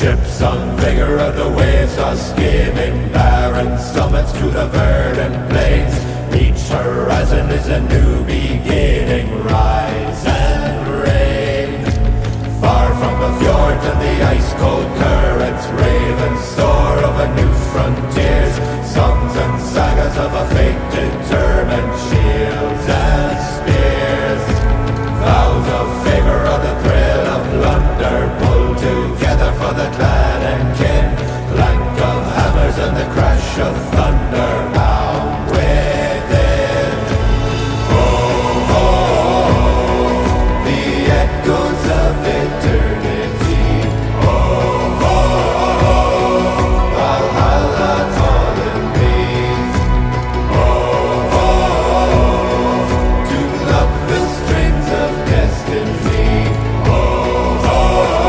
Ships on vigor of the waves are skimming barren summits to the verdant plains. Each horizon is a new beginning. Rise and reign. Far from the fjords and the ice-cold currents, ravens soar over new frontiers. Songs and sagas of a fate determined, shields and spears. Vows of favor or the thrill of plunder, pull together for the clan and kin. Clank of hammers and the crash of thunder.